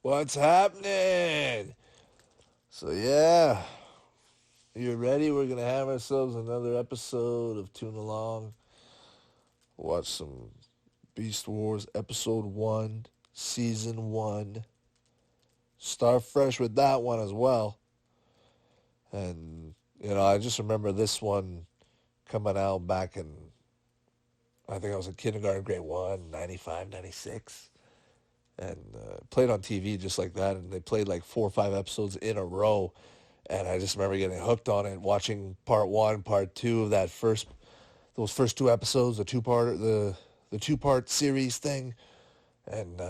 What's happening? So yeah, you ready? We're gonna have ourselves another episode of Toon Along. Watch some Beast Wars episode 1, season 1. Start fresh with that one as well. And I just remember this one coming out back in, I think I was in kindergarten, grade 1, 95, 96. And played on TV just like that. And they played like 4 or 5 episodes in a row. And I just remember getting hooked on it, watching part 1, part 2 of those first 2 episodes, the 2-part series thing, and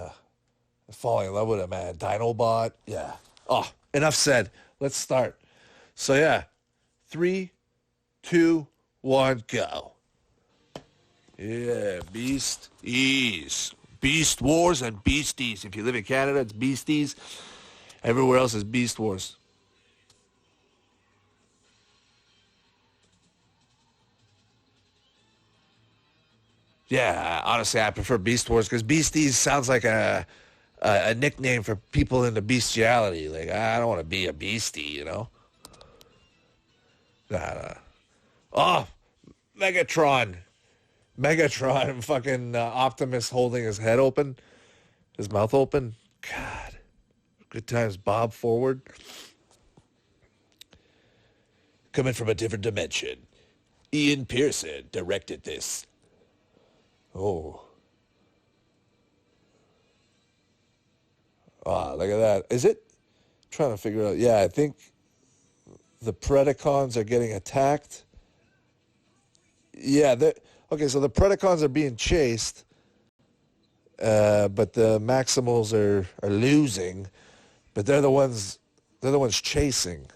falling in love with it, man. Dinobot, yeah. Oh, enough said. Let's start. So yeah, 3, 2, 1, go. Yeah, Beasties. Beast Wars and Beasties. If you live in Canada, it's Beasties. Everywhere else is Beast Wars. Yeah, honestly, I prefer Beast Wars because Beasties sounds like a nickname for people into bestiality. Like, I don't want to be a beastie, Nah. Oh, Megatron. Megatron, fucking Optimus holding his head open, his mouth open. God, good times. Bob forward. Coming from a different dimension. Ian Pearson directed this. Oh. Ah, look at that. Is it? I'm trying to figure out. Yeah, I think the Predacons are getting attacked. Yeah, okay, so the Predacons are being chased, but the Maximals are losing, but they're the ones chasing.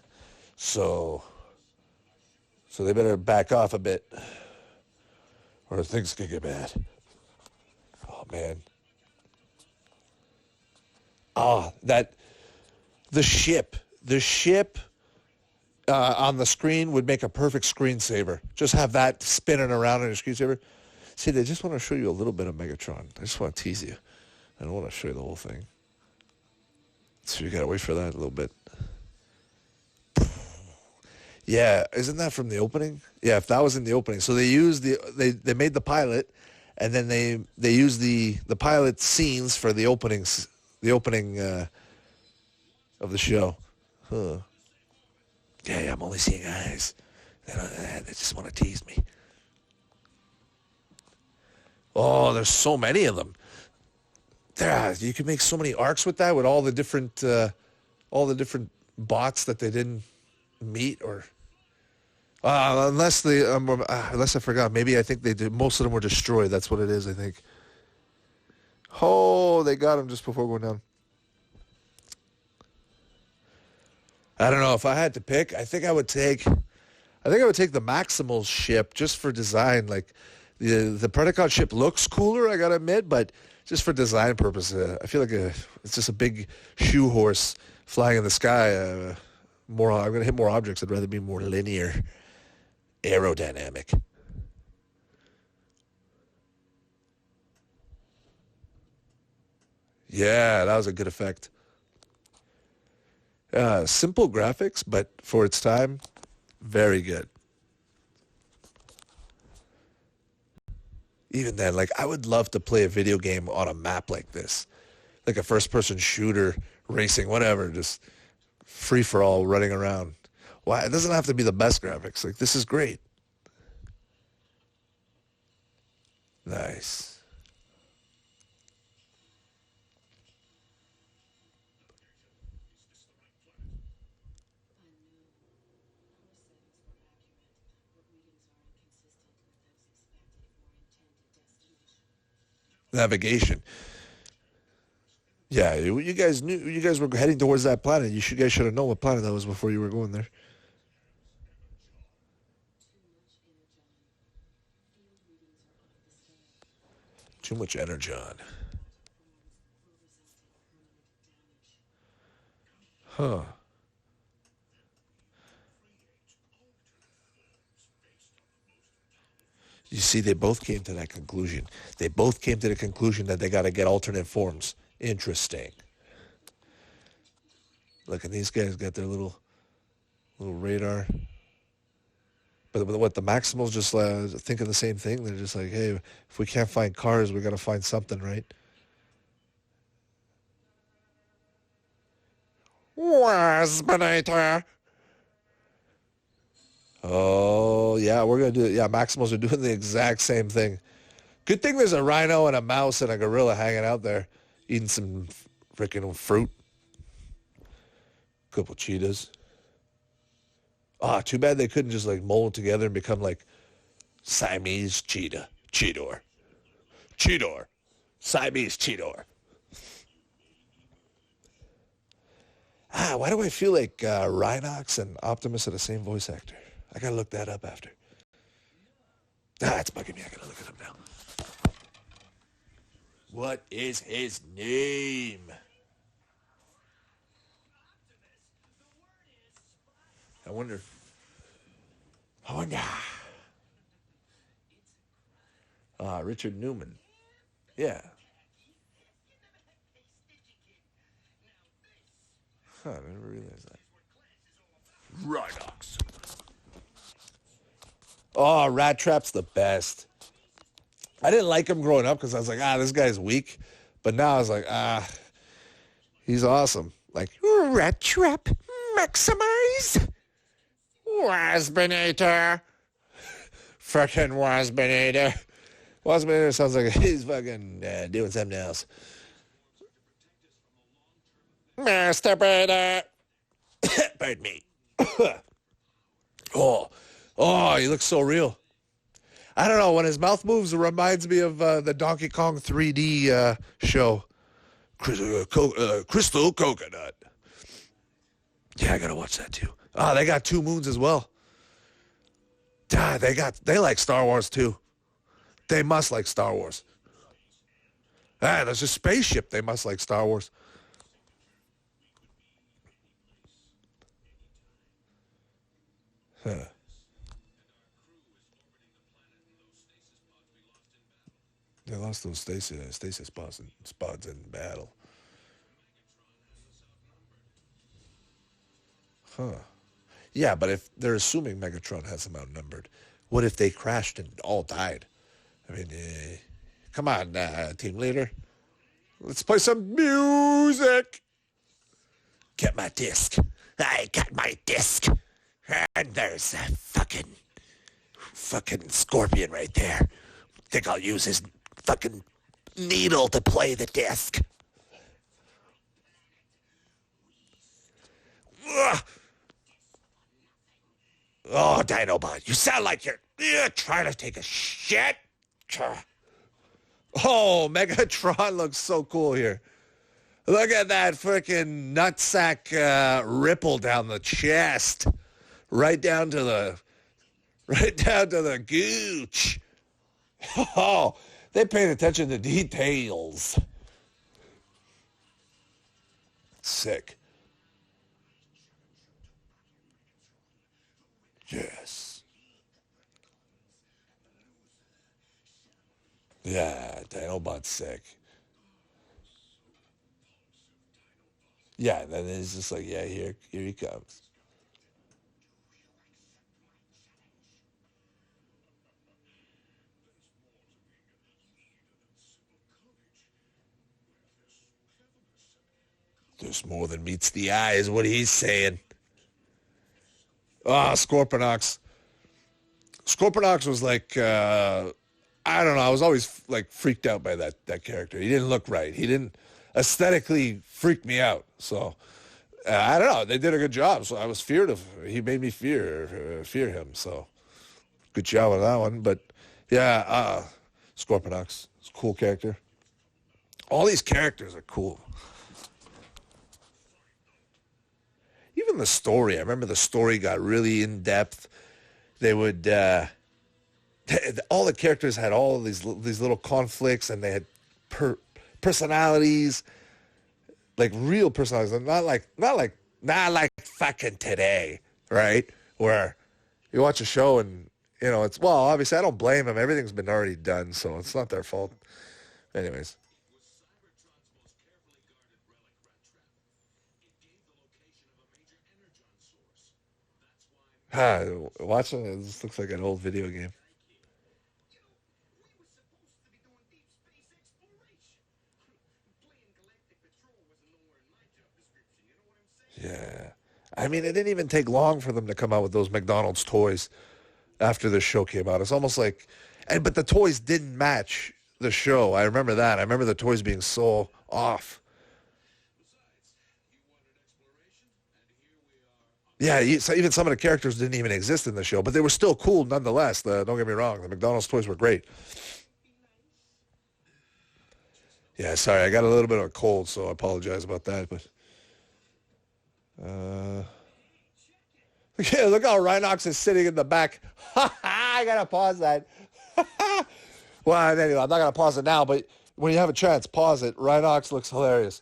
So they better back off a bit, or things could get bad. Oh man. That the ship on the screen would make a perfect screensaver. Just have that spinning around in your screensaver. See, they just want to show you a little bit of Megatron. I just want to tease you. I don't want to show you the whole thing. So you gotta wait for that a little bit. Yeah, isn't that from the opening? Yeah, if that was in the opening. So they used they made the pilot, and then they used the pilot scenes for the opening of the show. Huh. Yeah, I'm only seeing eyes. They just want to tease me. Oh, there's so many of them. You can make so many arcs with that, with all the different bots that they didn't meet, or unless I forgot. Maybe I think they did. Most of them were destroyed. That's what it is, I think. Oh, they got him just before going down. I don't know if I had to pick. I think I would take the Maximals ship just for design. Like the Predacon ship looks cooler, I gotta admit, but just for design purposes, I feel like it's just a big shoe horse flying in the sky. I'm gonna hit more objects. I'd rather be more linear, aerodynamic. Yeah, that was a good effect. Simple graphics, but for its time, very good. Even then, like, I would love to play a video game on a map like this, like a first-person shooter, racing, whatever, just free for all, running around. Why? It doesn't have to be the best graphics. Like, this is great. Nice. Navigation. Yeah, you guys were heading towards that planet. Guys should have known what planet that was before you were going there. Too much Energon. Huh. You see, they both came to that conclusion. They both came to the conclusion that they got to get alternate forms. Interesting. Look, and these guys got their little radar. But what the Maximals just thinking the same thing. They're just like, hey, if we can't find cars, we got to find something, right? Waspinator. Oh, yeah, we're going to do it. Yeah, Maximals are doing the exact same thing. Good thing there's a rhino and a mouse and a gorilla hanging out there eating some freaking fruit. Couple cheetahs. Ah, too bad they couldn't just like mold together and become like Siamese cheetah. Cheetor. Siamese cheetor. Why do I feel like Rhinox and Optimus are the same voice actor? I gotta look that up after. It's bugging me. I gotta look it up now. What is his name? I wonder. Richard Newman. Yeah. Huh, I never realized that. Rhinox. Oh, Rat Trap's the best. I didn't like him growing up because I was like, this guy's weak. But now I was like, he's awesome. Like, Rat Trap, maximize. Waspinator. Frickin' Waspinator. Waspinator sounds like he's fucking doing something else. Masturbator. Pardon me. Oh, he looks so real. I don't know. When his mouth moves, it reminds me of the Donkey Kong 3D show. Crystal Coconut. Yeah, I gotta watch that too. They got 2 moons as well. They like Star Wars too. They must like Star Wars. There's a spaceship. They must like Star Wars. Huh. They lost those stasis spots in battle. Huh. Yeah, but if they're assuming Megatron has them outnumbered, what if they crashed and all died? I mean, come on, team leader. Let's play some music. Get my disc. I got my disc. And there's a fucking scorpion right there. Think I'll use his fucking needle to play the disc. Ugh. Oh, Dinobot, you sound like you're trying to take a shit. Oh, Megatron looks so cool here. Look at that freaking nutsack ripple down the chest. Right down to the gooch. Oh, they paid attention to details. Sick. Yes. Yeah, Dinobot's sick. Yeah, then it's just like, yeah, here he comes. There's more than meets the eye is what he's saying. Scorponok. Scorponok was like, I don't know. I was always like freaked out by that character. He didn't look right. He didn't aesthetically freak me out. So I don't know. They did a good job. So I was feared of. He made me fear him. So good job on that one. But yeah, Scorponok, it's a cool character. All these characters are cool. Even the story. I remember the story got really in depth. They would. All the characters had all of these little conflicts, and they had personalities, like real personalities, not like fucking today, right? Where you watch a show and it's obviously I don't blame them. Everything's been already done, so it's not their fault. Anyways. Watching it, this looks like an old video game. Yeah. I mean, it didn't even take long for them to come out with those McDonald's toys after the show came out. It's almost like, but the toys didn't match the show. I remember that. I remember the toys being so off. Yeah, so even some of the characters didn't even exist in the show, but they were still cool nonetheless. Don't get me wrong. The McDonald's toys were great. Yeah, sorry. I got a little bit of a cold, so I apologize about that. But uh, yeah, look how Rhinox is sitting in the back. I got to pause that. Well, anyway, I'm not going to pause it now, but when you have a chance, pause it. Rhinox looks hilarious.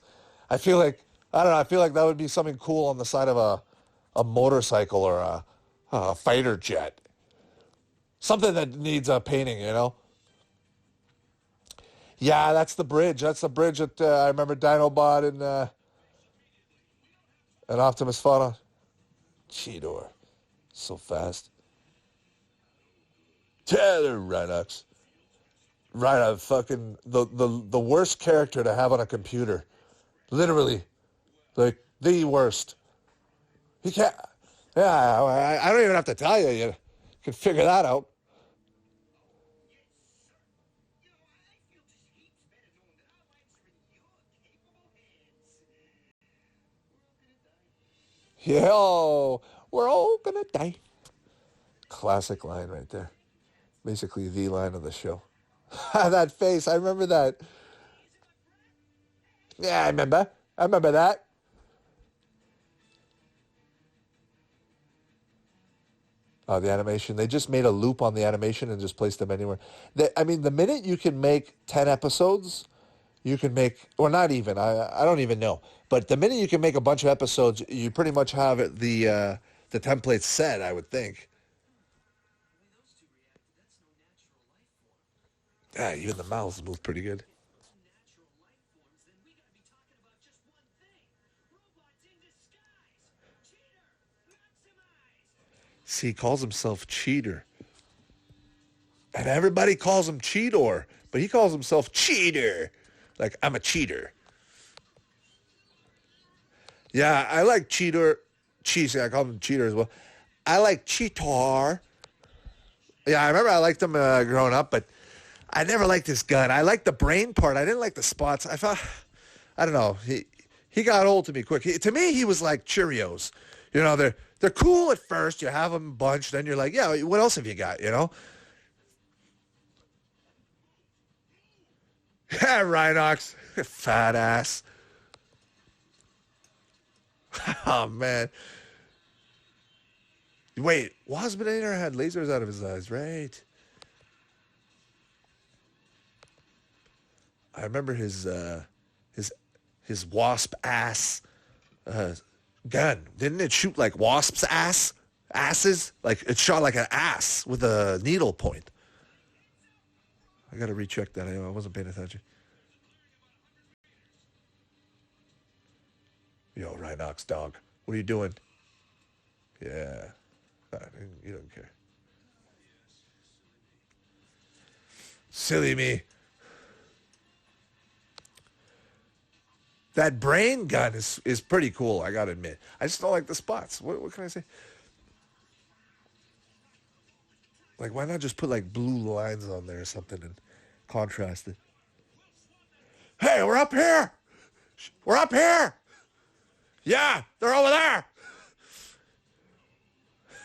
I feel like, I don't know, I feel like that would be something cool on the side of a motorcycle or a fighter jet. Something that needs a painting, you know? Yeah, that's the bridge. That's the bridge that I remember Dinobot and Optimus fought on. Cheetor. So fast. Taylor Rhinox. Right, fucking the worst character to have on a computer. Literally. Like, the worst. He can't... Yeah, I don't even have to tell you. You can figure that out. Yo, we're all gonna die. Classic line right there. Basically the line of the show. That face, I remember that. Yeah, I remember. I remember that. The animation. They just made a loop on the animation and just placed them anywhere. I mean, the minute you can make 10 episodes, you can make, or not even, I don't even know. But the minute you can make a bunch of episodes, you pretty much have the template set, I would think. Yeah, even the mouths move pretty good. See, he calls himself Cheater. And everybody calls him Cheetor, but he calls himself Cheater. Like, I'm a cheater. Yeah, I like Cheater. Cheese, I call him Cheater as well. I like Cheetor. Yeah, I remember I liked him growing up, but I never liked his gun. I liked the brain part. I didn't like the spots. I thought, I don't know. He got old to me quick. To me, he was like Cheerios. You know, they're cool at first. You have them bunched, then you're like, yeah, what else have you got? You know? Yeah, Rhinox, fat ass. Oh man. Wait, Waspinator had lasers out of his eyes, right? I remember his his wasp ass uh, gun. Didn't it shoot like wasps asses? Like it shot like an ass with a needle point. I gotta recheck that. I wasn't paying attention. Yo, Rhinox dog, what are you doing? Yeah, you don't care. Silly me. That brain gun is pretty cool. I gotta admit. I just don't like the spots. What can I say? Like, why not just put like blue lines on there or something and contrast it? Hey, we're up here. We're up here. Yeah, they're over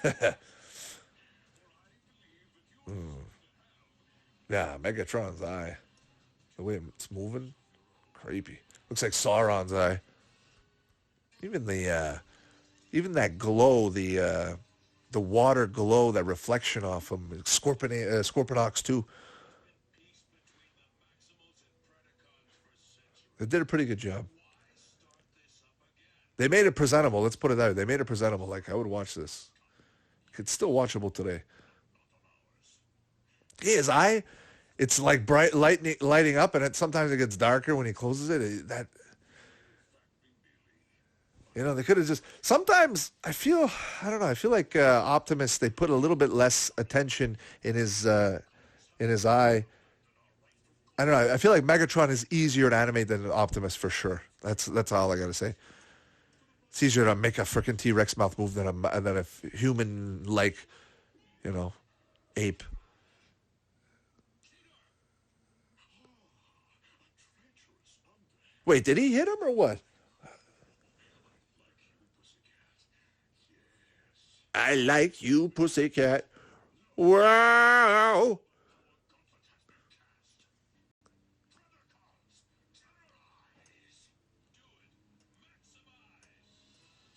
there. Yeah, Megatron's eye. The way it's moving, creepy. Looks like Sauron's eye. Even even that glow, the water glow, that reflection off him. Scorponok's too. They did a pretty good job. They made it presentable. Let's put it that way. They made it presentable. Like, I would watch this. It's still watchable today. Yeah, his eye, it's like bright lighting up, and sometimes it gets darker when he closes it. That You know, they could have just. Sometimes I don't know. I feel like Optimus. They put a little bit less attention in his eye. I don't know. I feel like Megatron is easier to animate than Optimus for sure. That's all I gotta say. It's easier to make a freaking T-Rex mouth move than a human like, you know, ape. Wait, did he hit him or what? I like you, pussycat. Wow.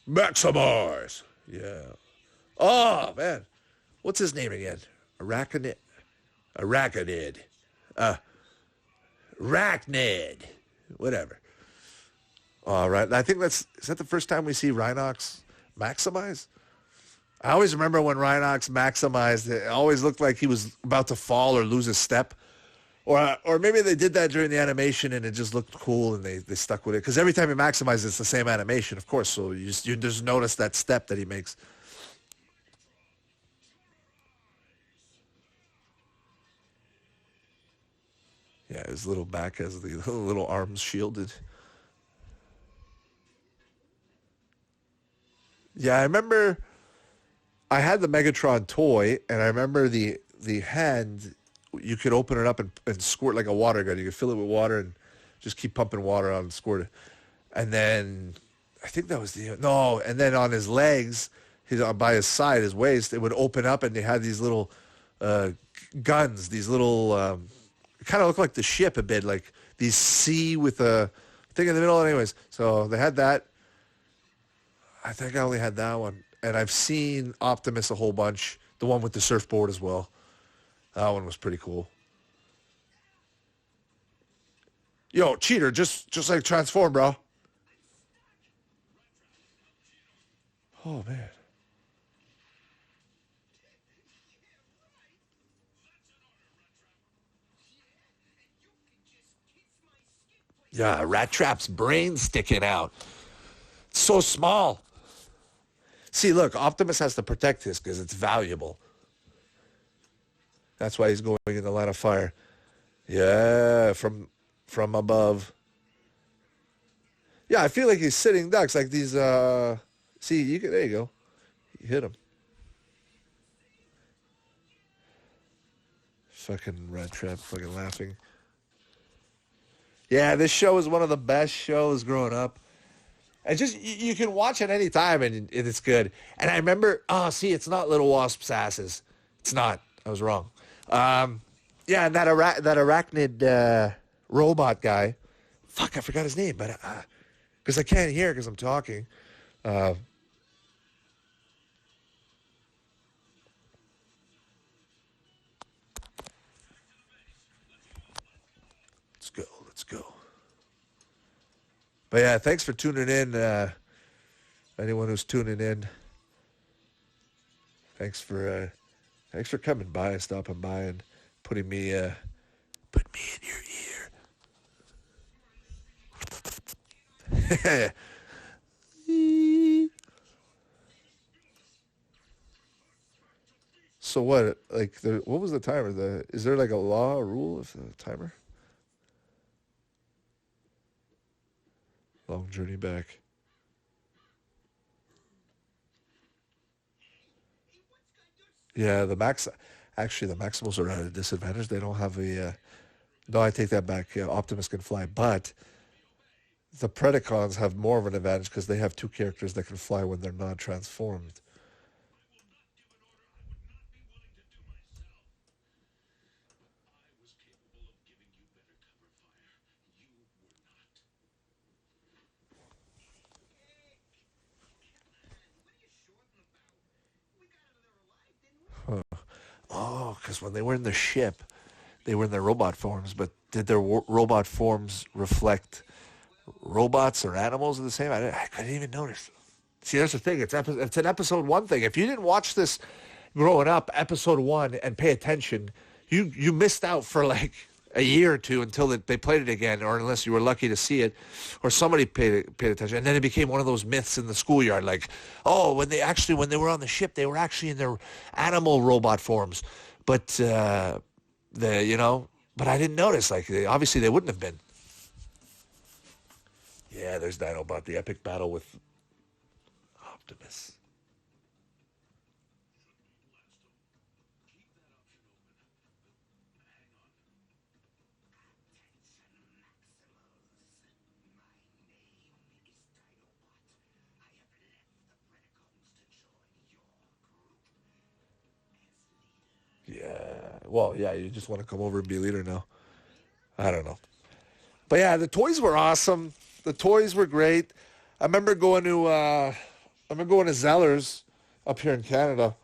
Maximize. Yeah. Oh, man. What's his name again? Arachnid. Arachnid. Uh, Arachnid. Whatever. All right. I think is that the first time we see Rhinox maximize? I always remember when Rhinox maximized, it always looked like he was about to fall or lose a step. Or maybe they did that during the animation and it just looked cool and they stuck with it. Because every time he maximizes, it's the same animation, of course. So you just notice that step that he makes. Yeah, his little back has the little arms shielded. Yeah, I remember I had the Megatron toy, and I remember the hand. You could open it up and squirt like a water gun. You could fill it with water and just keep pumping water on and squirt it. And then I think that was the no. And then on his legs, by his side, his waist, it would open up, and they had these little uh, guns. These little it kind of looked like the ship a bit, like these C with a thing in the middle. Anyways, so they had that. I think I only had that one. And I've seen Optimus a whole bunch. The one with the surfboard as well. That one was pretty cool. Yo, cheater, just like transform, bro. Oh man. Yeah, Rat Trap's brain sticking out. So small. See, look, Optimus has to protect this because it's valuable. That's why he's going in the line of fire. Yeah, from above. Yeah, I feel like he's sitting ducks like these. See, there you go. You hit him. Fucking Rat Trap, fucking laughing. Yeah, this show is one of the best shows growing up. And just you can watch it any time and it's good. And I remember, oh, see, it's not Little Wasp's asses. It's not. I was wrong. Yeah, and that arachnid robot guy. Fuck, I forgot his name, but because I can't hear because I'm talking. Uh, let's go. Let's go. But yeah, thanks for tuning in. Anyone who's tuning in, thanks for coming by and stopping by and putting me put me in your ear. So what? Like, what was the timer? Is there like a law or rule of the timer? Long journey back. Yeah, actually, the Maximals are at a disadvantage. They don't have a. No, I take that back. Yeah, Optimus can fly, but the Predacons have more of an advantage because they have two characters that can fly when they're not transformed. Huh. Oh, because when they were in the ship, they were in their robot forms, but did their robot forms reflect robots or animals are the same? I couldn't even notice. See, that's the thing. It's an episode one thing. If you didn't watch this growing up, episode one, and pay attention, you missed out for like a year or two until they played it again, or unless you were lucky to see it, or somebody paid attention. And then it became one of those myths in the schoolyard, like, oh, when they were on the ship, they were actually in their animal robot forms, but but I didn't notice. Like, obviously they wouldn't have been. Yeah, there's Dinobot, the epic battle with Optimus. Yeah. Well, yeah, you just want to come over and be a leader now. I don't know. But yeah, the toys were awesome. The toys were great. I remember going to Zellers up here in Canada,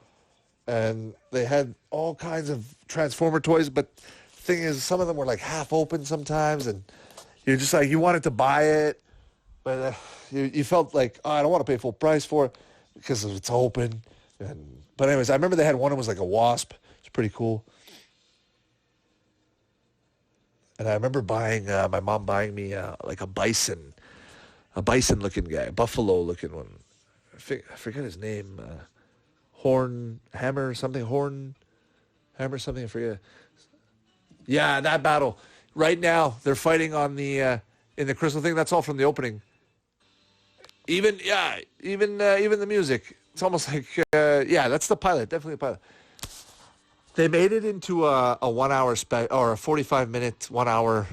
and they had all kinds of Transformer toys, but the thing is, some of them were like half open sometimes, and you're just like, you wanted to buy it, but you felt like, oh, I don't want to pay full price for it because it's open. But anyways, I remember they had one that was like a wasp. It's pretty cool. And I remember my mom buying me like a bison looking guy, a buffalo looking one. I forget his name. Horn Hammer something. I forget. Yeah, that battle. Right now, they're fighting on the in the crystal thing. That's all from the opening. Even the music. It's almost like yeah, that's the pilot. Definitely a pilot. They made it into a 1 hour or a 45-minute 1 hour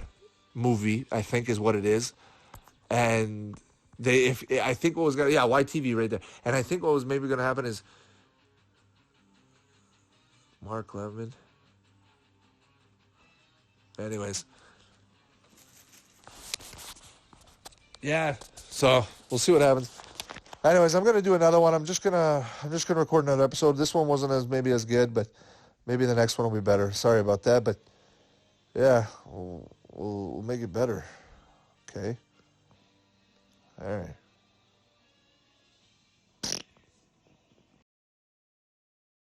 movie. I think is what it is, and I think what was gonna YTV right there, and I think what was maybe gonna happen is Mark Levin. Anyways, yeah. So we'll see what happens. Anyways, I'm gonna do another one. I'm just gonna record another episode. This one wasn't as good, but maybe the next one will be better. Sorry about that, but yeah, we'll make it better. Okay. All right.